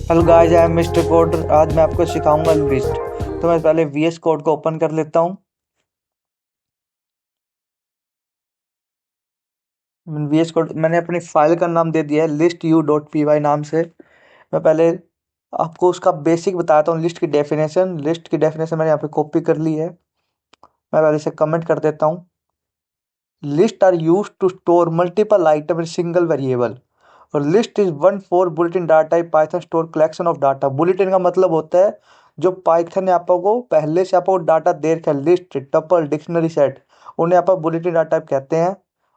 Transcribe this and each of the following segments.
Hello guys, I am mister code. आज मैं आपको सिखाऊंगा लिस्ट। तो मैं पहले VS कोड को ओपन कर लेता हूँ। VS कोड मैंने अपनी फाइल का नाम दे दिया है listu.py नाम से। मैं पहले आपको उसका बेसिक बताता हूँ। लिस्ट की डेफिनेशन मैंने यहाँ पे कॉपी कर ली है। मैं पहले से कमेंट कर देता हूँ। List are used to store multiple item in single variable. और list is one for builtin data Python store collection of data. Builtin का मतलब होता है जो पाइथन ने आपको पहले से आपको डाटा दे रखा है, लिस्ट, टपल, डिक्शनरी, सेट, उन्हें आप बुलेटिन डाटा टाइप कहते हैं।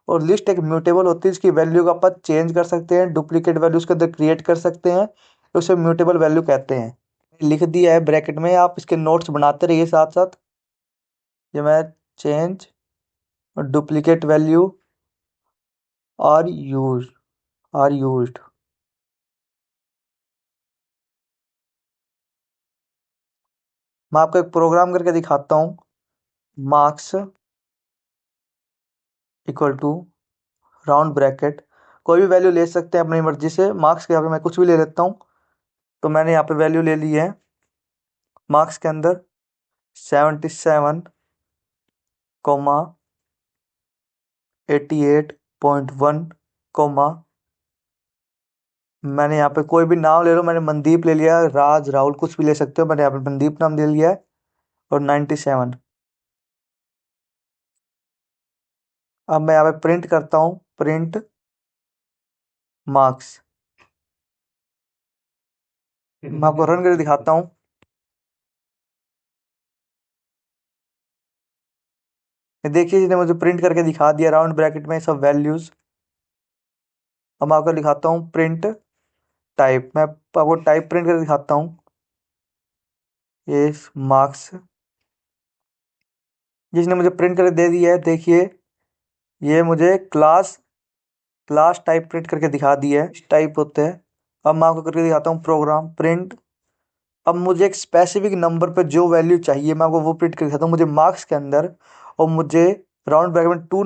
और लिस्ट एक म्यूटेबल होती है, इसकी वैल्यू को आप चेंज कर सकते हैं, डुप्लीकेट वैल्यू उसके अंदर क्रिएट कर सकते हैं, उसे म्यूटेबल वैल्यू कहते हैं। लिख दिया है ब्रैकेट में, आप इसके नोट्स बनाते रहिए साथ साथ। ये मैं change duplicate value are used. मैं आपको एक प्रोग्राम करके दिखाता हूँ। Marks equal to round bracket, कोई भी वैल्यू ले सकते हैं अपनी मर्जी से। मार्क्स के यहाँ पे मैं कुछ भी ले लेता हूँ। तो मैंने यहाँ पे वैल्यू ले ली है मार्क्स के अंदर 77, 88.1, मैंने यहाँ पे कोई भी नाम ले लो। मैंने मनदीप ले लिया, राज, राहुल, कुछ भी ले सकते हो। मैंने यहाँ पे मनदीप नाम ले लिया है। और 97। अब मैं यहाँ पे प्रिंट करता हूँ, प्रिंट मार्क्स। मैं आपको रन करके दिखाता हूँ। देखिए, इसने मुझे प्रिंट करके दिखा दिया राउंड ब्रैकेट में सब वैल्यूज। अब मैं आपको दिखाता हूँ प्रिंट टाइप। मैं आपको टाइप प्रिंट करके दिखाता हूँ। ये मार्क्स जिसने मुझे प्रिंट करके दे दिया है, देखिए ये मुझे क्लास टाइप प्रिंट करके दिखा दिया है। इस टाइप होते हैं। अब मैं आपको करके दिखाता हूँ प्रोग्राम प्रिंट। अब मुझे एक स्पेसिफिक नंबर पे जो वैल्यू चाहिए मैं आपको वो प्रिंट करके दिखाता हूँ। मुझे मार्क्स के अंदर और मुझे राउंड ब्रैकेट में टू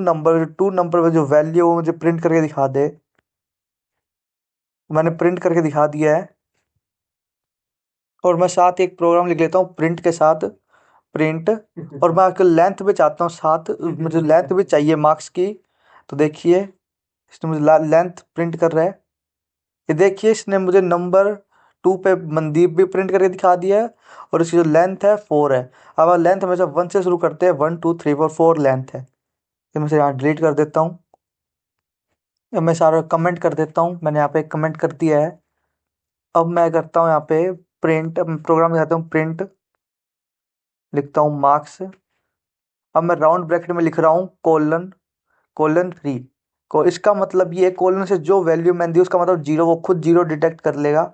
नंबर पे जो वैल्यू है वो मुझे प्रिंट करके दिखा दे। मैंने प्रिंट करके दिखा दिया है। और मैं साथ एक प्रोग्राम लिख लेता हूँ प्रिंट के साथ, प्रिंट। और मैं आपके लेंथ भी चाहता हूँ साथ, मुझे लेंथ भी चाहिए मार्क्स की। तो देखिए, इसने मुझे लेंथ प्रिंट कर रहा है। ये देखिए, इसने मुझे नंबर 2 पे मनदीप भी प्रिंट करके दिखा दिया है। और इसकी जो लेंथ है 4 है। अब लेंथ हमेशा 1 से शुरू करते हैं, 1 2 3 4 लेंथ है। तो मैं इसे यहाँ डिलीट कर देता हूँ। अब मैं सारा कमेंट कर देता हूँ। मैंने यहाँ पे कमेंट कर दिया है। अब मैं करता हूँ यहाँ पे प्रिंट। अब प्रोग्राम में जाता हूँ, प्रिंट लिखता हूँ मार्क्स। अब मैं राउंड ब्रैकेट में लिख रहा हूँ कोलन 3। को इसका मतलब ये कोलन से जो वैल्यू मैंने दी उसका मतलब जीरो, वो खुद जीरो डिटेक्ट कर लेगा।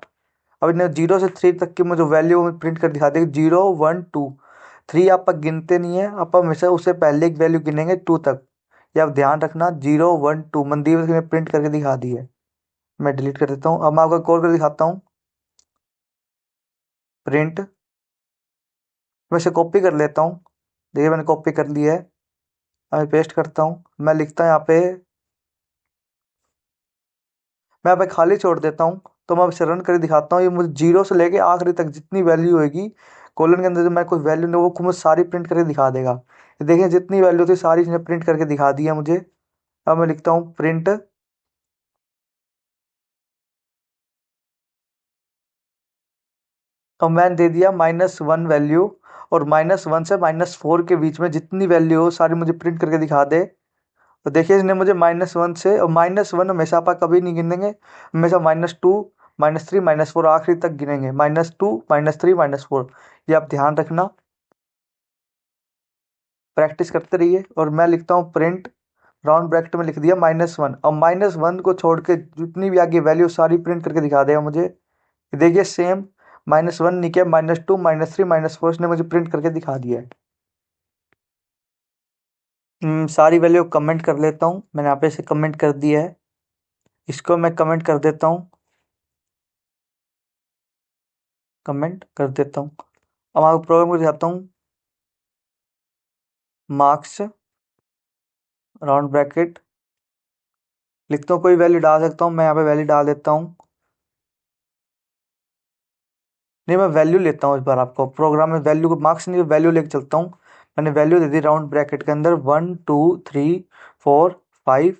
अब इन्हें 0 से 3 तक की मुझे वैल्यू प्रिंट कर दिखा देगी। 0 1 2 3 आप गिनते नहीं है, आप हमेशा उससे पहले एक वैल्यू गिनेंगे 2 तक। ये आप ध्यान रखना। 0 1 2 मनदीप ने प्रिंट करके दिखा दी है। मैं डिलीट कर देता हूँ। अब मैं आपको कॉल कर दिखाता हूँ प्रिंट। मैं इसे कॉपी कर लेता हूँ। देखिए, मैंने कॉपी कर लिया है। अब पेस्ट करता हूँ। मैं लिखता हूँ यहाँ पे, मैं यहाँ पे खाली छोड़ देता हूँ। तो मैं इसे रन करके दिखाता हूँ। ये मुझे 0 से लेके आखिरी तक जितनी वैल्यू होगी कॉलन के अंदर, जो मैं कोई वैल्यू नहीं, वो खुद मुझे सारी प्रिंट करके दिखा देगा। ये देखिए, जितनी वैल्यू थी सारी इसने प्रिंट करके दिखा दी है मुझे। अब मैं लिखता हूँ प्रिंट। अब मैंने दे दिया -1 वैल्यू। और -1 से -4 के बीच में जितनी वैल्यू हो सारी मुझे प्रिंट करके दिखा दे। तो देखिए, इसने मुझे -1 से, और -1 हमेशा आप कभी नहीं गिनेंगे, हमेशा -2 -3 -4 आखिरी तक गिनेंगे। -2 -3 -4, ये आप ध्यान रखना। प्रैक्टिस करते रहिए। और मैं लिखता हूँ प्रिंट राउंड ब्रैकेट में लिख दिया -1। अब -1 को छोड़ के जितनी भी आगे वैल्यू सारी प्रिंट करके दिखा देगा मुझे। देखिए सेम, -1 नहीं किया, -2 -3 -4 इसने मुझे प्रिंट करके दिखा दिया है। सारी वैल्यू कमेंट कर लेता हूँ। मैंने यहाँ पे इसे कमेंट कर दिया है। इसको मैं कमेंट कर देता हूँ, कमेंट कर देता हूँ। अब आपको प्रोग्राम को दिखाता हूँ। मार्क्स राउंड ब्रैकेट लिखता हूँ, कोई वैल्यू डाल सकता हूँ। मैं यहाँ पे वैल्यू डाल देता हूँ नहीं, मैं वैल्यू लेता हूँ इस बार, आपको प्रोग्राम में वैल्यू को मार्क्स नहीं, वैल्यू लेके चलता हूँ। मैंने वैल्यू दे दी राउंड ब्रैकेट के अंदर 1 2 3 4 5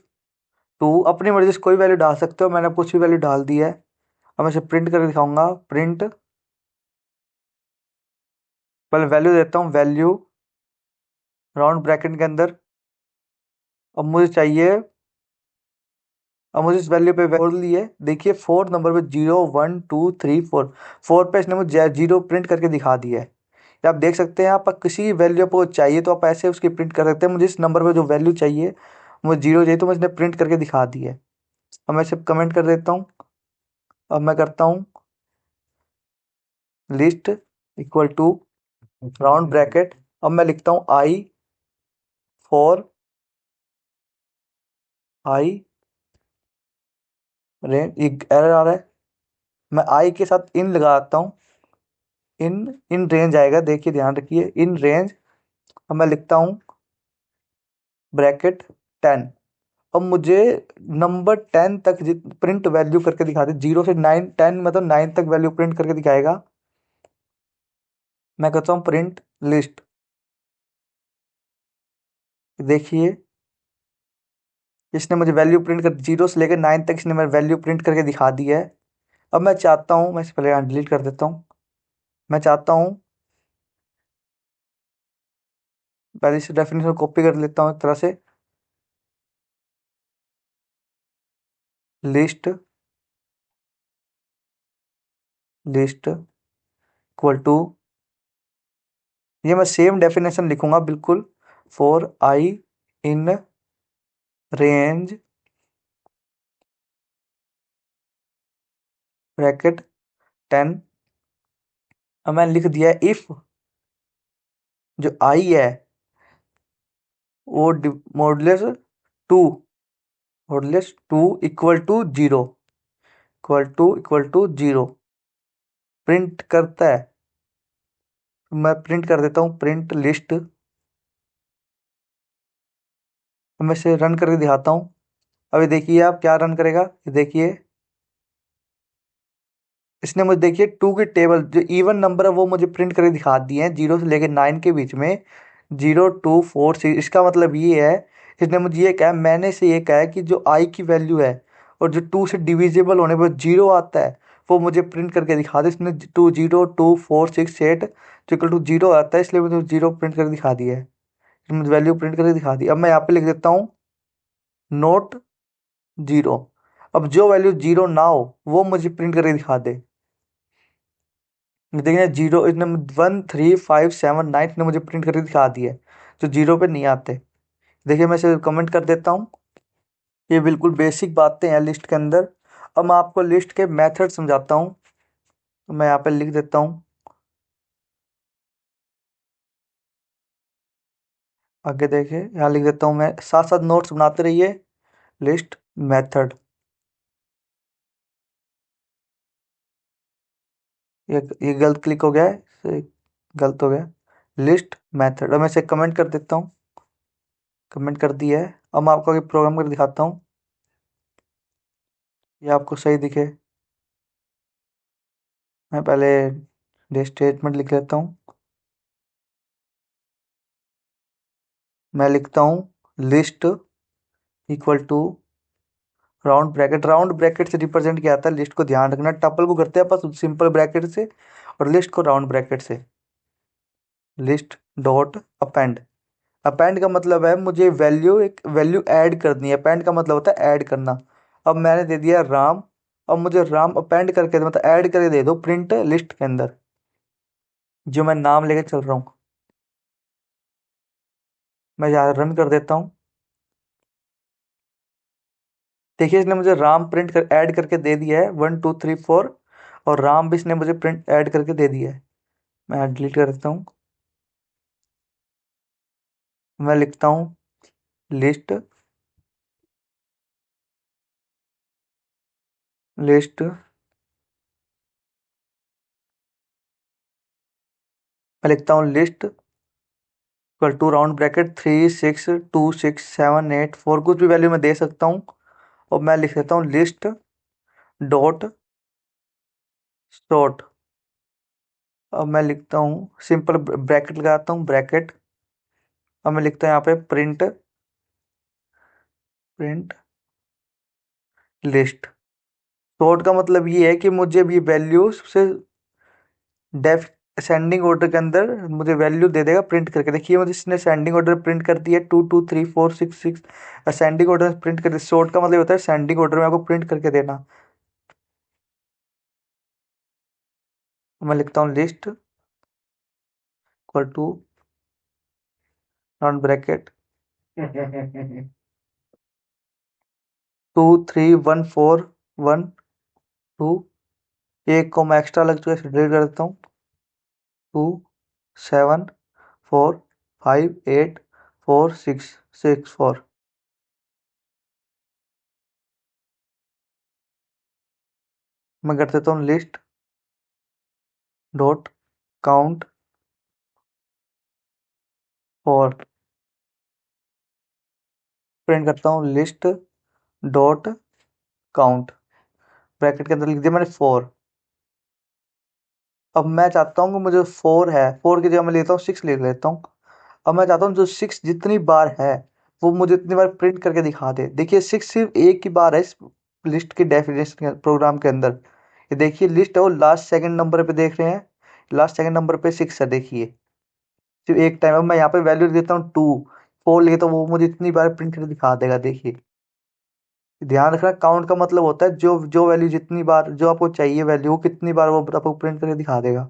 2, अपनी मर्जी से कोई वैल्यू डाल सकते हो, मैंने कुछ भी वैल्यू डाल दी है। अब मैं इसे प्रिंट करके दिखाऊंगा। प्रिंट, पहले वैल्यू देता हूँ, वैल्यू राउंड ब्रैकेट के अंदर। अब मुझे चाहिए, अब मुझे इस वैल्यू पे बोल ली है, देखिए 4 नंबर पे 0 1 2 3 4, 4 पे इसने मुझे 0 प्रिंट करके दिखा दिया है। या आप देख सकते हैं, आप किसी वैल्यू को चाहिए तो आप ऐसे उसकी प्रिंट कर सकते हैं। मुझे इस नंबर पे जो वैल्यू चाहिए, मुझे 0 चाहिए, तो मैं इसने प्रिंट करके दिखा दी है। अब मैं इसे कमेंट कर देता हूँ। अब मैं करता हूँ list equal to round bracket. अब मैं लिखता हूँ आई रेंज, एक एरर आ रहा है, मैं आई के साथ इन लगाता हूँ। इन इन रेंज आएगा, देखिए ध्यान रखिए, इन रेंज। अब मैं लिखता हूँ ब्रैकेट 10। अब मुझे नंबर 10 तक प्रिंट वैल्यू करके दिखा दे, 0 से 9, 10 मतलब 9 तक वैल्यू प्रिंट करके दिखाएगा। मैं कहता हूँ प्रिंट लिस्ट, देखिए इसने मुझे वैल्यू प्रिंट कर 0 से लेकर 9 तक इसने मेरे वैल्यू प्रिंट करके दिखा दी है। अब मैं चाहता हूँ, मैं इसे पहले यहाँ डिलीट कर देता हूँ। मैं चाहता हूँ पहले इस डेफिनेशन कॉपी कर लेता हूँ एक तरह से। लिस्ट लिस्ट इक्वल टू, ये मैं सेम डेफिनेशन लिखूंगा बिल्कुल, for I in range bracket 10। अब मैंने लिख दिया इफ जो आई है वो two modulus two equal to zero, equal to zero print करता है। मैं प्रिंट कर देता हूँ प्रिंट लिस्ट। मैं इसे रन करके दिखाता हूँ। अभी देखिए आप क्या रन करेगा, ये देखिए इसने मुझे, देखिए टू की टेबल जो इवन नंबर है वो मुझे प्रिंट करके दिखा दिए हैं, 0 से लेकर 9 के बीच में, 0 2 4 6। इसका मतलब ये है, इसने मुझे ये कहा, मैंने से ये कहा है कि जो आई की वैल्यू है और जो 2 से डिविजिबल होने पर 0 आता है वो मुझे प्रिंट करके दिखा दे। इसने 2 0 2 4 6 8 जो इक्वल टू 0 आता है, इसलिए मुझे 0 प्रिंट करके दिखा दिया है। इसने मुझे वैल्यू प्रिंट करके दिखा दी। अब मैं यहाँ पे लिख देता हूँ नोट 0। अब जो वैल्यू 0 ना हो वो मुझे प्रिंट करके दिखा दे। देखिए 0, इसने 1 3 5 7 9 ने मुझे प्रिंट करके दिखा दिया है, जो 0 पे नहीं आते। देखिए मैं इसे कमेंट कर देता हूँ। ये बिल्कुल बेसिक बातें हैं लिस्ट के अंदर। अब मैं आपको लिस्ट के मेथड समझाता हूँ। तो मैं यहाँ पे लिख देता हूँ, आगे देखिए यहाँ लिख देता हूँ, मैं साथ साथ नोट्स बनाते रहिए। लिस्ट मेथड, ये गलत क्लिक हो गया है, गलत हो गया। लिस्ट मेथड, अब मैं इसे कमेंट कर देता हूँ। कमेंट कर दिया है। अब मैं आपको प्रोग्राम कर दिखाता हूँ, ये आपको सही दिखे। मैं पहले स्टेटमेंट लिख लेता हूँ। मैं लिखता हूँ list equal to round bracket से रिप्रेजेंट किया आता है लिस्ट को, ध्यान रखना टपल को करते हैं बस सिंपल ब्रैकेट से, और लिस्ट को राउंड ब्रैकेट से। लिस्ट डॉट अपेंड, अपेंड का मतलब है मुझे वैल्यू, एक वैल्यू ऐड करनी है। अपेंड का मतलब होता है ऐड करना। अब मैंने दे दिया राम, अब मुझे राम अपेंड करके मतलब ऐड करके दे दो प्रिंट लिस्ट के अंदर, जो मैं नाम लेके चल रहा हूँ। मैं यहाँ रन कर देता हूँ। देखिए इसने मुझे राम प्रिंट कर ऐड करके दे दिया है 1 2 3 4, और राम भी इसने मुझे प्रिंट ऐड करके दे दिया है। मैं डिलीट कर देता हूँ। मैं लिखता हूँ लिस्ट लिस्ट मैं लिखता हूँ list equal to round bracket 3 6 2 6 7 8 4, कुछ भी वैल्यू मैं दे सकता हूँ। और मैं लिख देता हूँ लिस्ट डॉट सॉर्ट। अब मैं लिखता हूँ सिंपल ब्रैकेट लगाता हूँ ब्रैकेट। अब मैं लिखता हूँ यहाँ पे प्रिंट प्रिंट लिस्ट। सॉर्ट का मतलब ये है कि मुझे अब ये वैल्यू से डेफ असेंडिंग ऑर्डर के अंदर मुझे वैल्यू दे देगा प्रिंट करके। देखिए मुझे इसने असेंडिंग ऑर्डर प्रिंट कर दिया 2 2 3 4 6 6 असेंडिंग ऑर्डर प्रिंट कर दिया। सॉर्ट का मतलब होता है असेंडिंग ऑर्डर में आपको प्रिंट करके देना। मैं लिखता हूँ list equal to non bracket 2 3 1 4 1 2। एक को मैं एक्स्ट्रा लग चुका है डिलीट कर देता हूँ। 2 7 4 5 8 4 6 6 4। मैं कर देता हूँ list dot count for. Print करता हूँ लिस्ट डॉट काउंट ब्रैकेट के अंदर लिख दिया मैंने 4। अब मैं चाहता हूँ कि मुझे 4 है, 4 की जगह मैं लेता हूँ 6 लिख लेता हूँ। अब मैं चाहता हूँ जो 6 जितनी बार है वो मुझे इतनी बार प्रिंट करके दिखा दे। देखिए 6 सिर्फ एक ही बार है इस लिस्ट की डेफिनेशन प्रोग्राम के अंदर। ये देखिए लिस्ट है वो लास्ट सेकंड नंबर पे देख रहे हैं, लास्ट सेकंड नंबर पे 6 है। देखिए सिर्फ एक टाइम। अब मैं यहाँ पे वैल्यू देता हूँ 2 4 लिखे तो वो मुझे इतनी बार प्रिंट करके दिखा देगा। देखिए ध्यान रखना काउंट का मतलब होता है जो जो वैल्यू जितनी बार जो आपको चाहिए वैल्यू वो कितनी बार वो आपको प्रिंट करके दिखा देगा।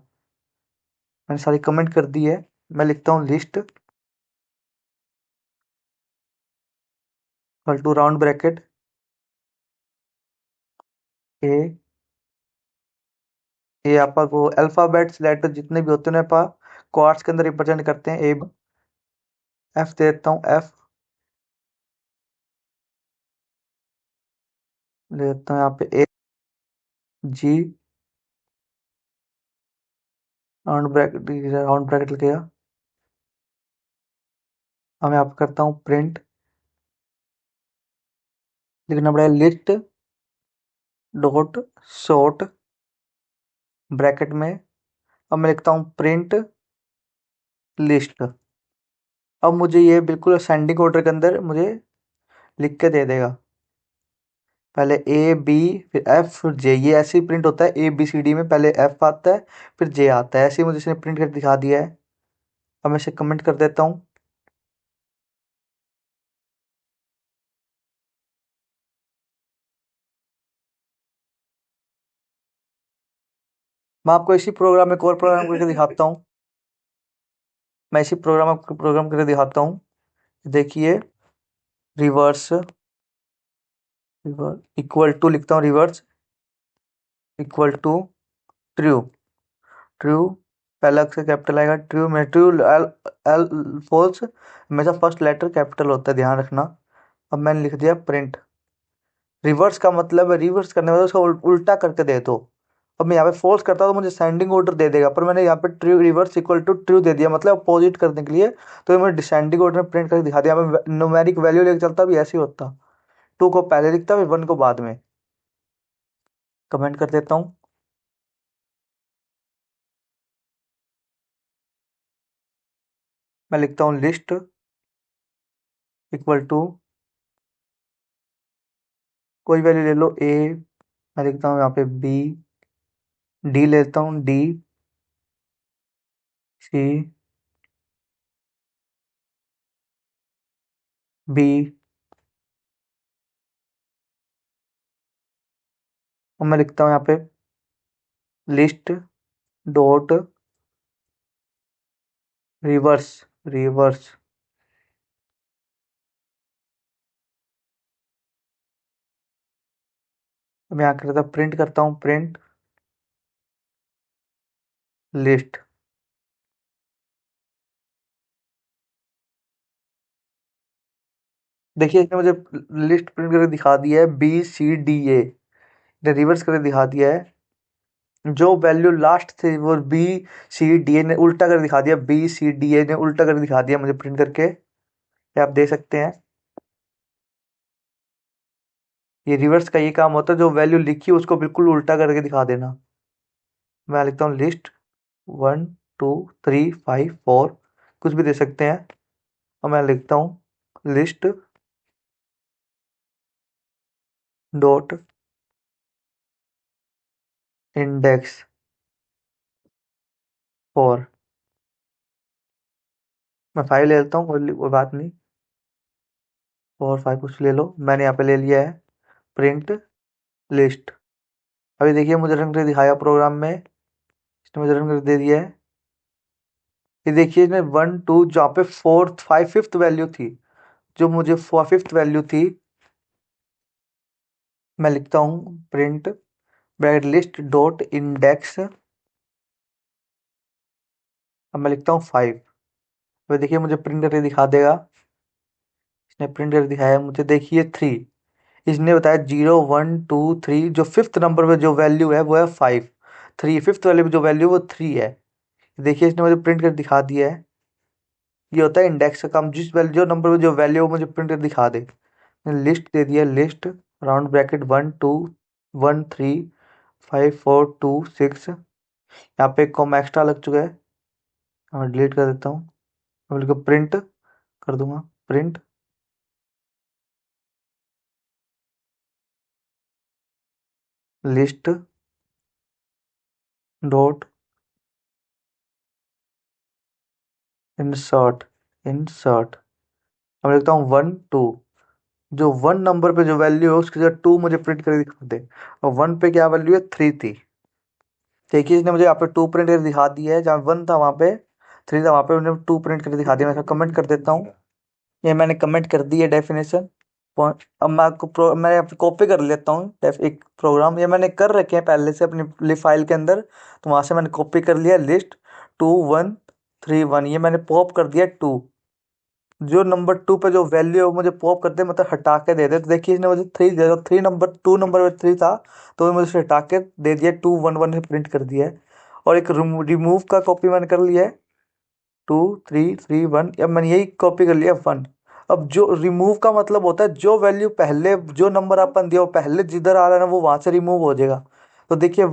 मैंने सारी कमेंट कर दी है। मैं लिखता हूँ list equal to round bracket a. ये आपा को अल्फाबेट्स लेटर जितने भी होते हैं आपा क्वार्ट्स के अंदर रिप्रेजेंट करते हैं। ए एफ दे देता हूँ एफ ले देता हूँ यहाँ पे ए जी राउंड ब्रैकेट लगेगा। अब मैं यहाँ पे करता हूँ प्रिंट, लिखना पड़ेगा लिस्ट डॉट शॉर्ट ब्रैकेट में। अब मैं लिखता हूँ प्रिंट लिस्ट। अब मुझे ये बिल्कुल असेंडिंग ऑर्डर के अंदर मुझे लिख के दे देगा। पहले ए बी फिर एफ फिर जे, ये ऐसे ही प्रिंट होता है। ए बी सी डी में पहले एफ आता है फिर जे आता है। ऐसे ही मुझे इसने प्रिंट करके दिखा दिया है। अब मैं इसे कमेंट कर देता हूँ। मैं आपको इसी प्रोग्राम में एक और प्रोग्राम करके दिखाता हूँ। मैं इसी प्रोग्राम करके दिखाता हूँ। देखिए रिवर्स इक्वल टू लिखता हूँ reverse equal to true. True पहला अक्षर कैपिटल आएगा ट्रू में। ट्रू एल एल फॉल्स हमेशा फर्स्ट लेटर कैपिटल होता है, ध्यान रखना। अब मैंने लिख दिया प्रिंट। रिवर्स का मतलब है रिवर्स करने में उसका उल्टा करके दे दो। अब मैं यहाँ पे फोर्स करता हूँ तो मुझे सेंडिंग ऑर्डर दे देगा, पर मैंने यहाँ पे true reverse equal to true दे दिया मतलब अपोजिट करने के लिए। तो ये मुझे डिसेंडिंग ऑर्डर में प्रिंट करके दिखा दिया। मैं न्यूमेरिक वैल्यू लेके चलता भी ऐसे ही होता, 2 को पहले लिखता फिर 1 को बाद में। कमेंट कर देता हूँ। मैं लिखता हूँ लिस्ट इक्वल टू कोई वैल्यू ले लो ए। मैं लिखता हूँ यहाँ पे बी डी लेता हूँ डी सी बी। और मैं लिखता हूँ यहाँ पे लिस्ट डॉट रिवर्स रिवर्स। मैं यहाँ करता प्रिंट करता हूँ प्रिंट लिस्ट। देखिए इसने मुझे लिस्ट प्रिंट करके दिखा दिया है बी सी डी ए। ने रिवर्स करके दिखा दिया है। जो वैल्यू लास्ट थे वो बी सी डी ए ने उल्टा कर दिखा दिया। बी सी डी ए ने उल्टा कर दिखा दिया मुझे प्रिंट करके, ये आप देख सकते हैं। ये रिवर्स का ये काम होता है, जो वैल्यू लिखी है उसको बिल्कुल उल्टा करके दिखा देना। मैं लिखता हूँ लिस्ट 1 2 3 5 4 कुछ भी दे सकते हैं। और मैं लिखता हूँ लिस्ट डॉट इंडेक्स फॉर, मैं 5 ले लेता हूँ, कोई बात नहीं। 4 5 कुछ ले लो, मैंने यहाँ पे ले लिया है प्रिंट लिस्ट। अभी देखिए मुझे रन करके दिखाया प्रोग्राम में, इसने मुझे रन करके दे दिया है। ये देखिए इसमें 1 2 जहाँ पे 4 5 5th वैल्यू थी, जो मुझे 5th वैल्यू थी, मैं लिखता हूँ print bracket list dot index. अब मैं लिखता हूँ 5। अब देखिए मुझे प्रिंट करके दिखा देगा, इसने प्रिंट करके दिखाया मुझे, देखिए 3। इसने बताया 0 1 2 3, जो 5th नंबर पे जो वैल्यू है वो है 5। 3 5th वाले पे जो वैल्यू वो 3 है। देखिए इसने मुझे प्रिंट कर दिखा दिया है। ये होता है इंडेक्स का काम, जिस वैल्यू जो नंबर पे जो वैल्यू वो मुझे प्रिंट कर दिखा दे। लिस्ट दे दिया, लिस्ट राउंड ब्रैकेट 1 2 1 3 5 4 2 6। यहाँ पे एक कॉमा एक्स्ट्रा लग चुका है, मैं डिलीट कर देता हूँ। अब लिखो प्रिंट कर दूंगा, print list dot insert insert. अब लिखता हूँ 1 2, जो 1 नंबर पे जो वैल्यू है उसकी जगह 2 मुझे प्रिंट करके दिखा दे। और 1 पे क्या वैल्यू है, 3 थी। देखिए इसने मुझे यहाँ पे 2 प्रिंट करके दिखा दिया है, जहाँ 1 था वहाँ पे 3 था, वहाँ पे उन्होंने 2 प्रिंट करके दिखा दिया। मैं इसका कमेंट कर देता हूँ, ये मैंने कमेंट कर दी है डेफिनेशन। अब मैं आपको मैं कॉपी कर लेता हूँ एक प्रोग्राम, ये मैंने कर रखे हैं पहले से अपनी लिव फाइल के अंदर, तो वहाँ से मैंने कॉपी कर लिया लिस्ट 2 1 3 1। ये मैंने पॉप कर दिया 2, जो नंबर 2 पे जो वैल्यू है वो मुझे पॉप कर दे, मतलब हटा के दे दे। तो देखिए इसने मुझे 3 दिया, 3 नंबर 2 नंबर पे 3 था, तो वो मुझे उसे हटा के दे दिया, 2 1 1 से प्रिंट कर दिया है। और एक रिमूव का कॉपी मैंने कर लिया है 2 3 3 1। अब मैंने यही कॉपी कर लिया 1। अब जो रिमूव का मतलब होता है, जो वैल्यू पहले जो नंबर अपन दिया वो पहले जिधर आ रहा है ना वो वहां से रिमूव हो जाएगा। तो देखिए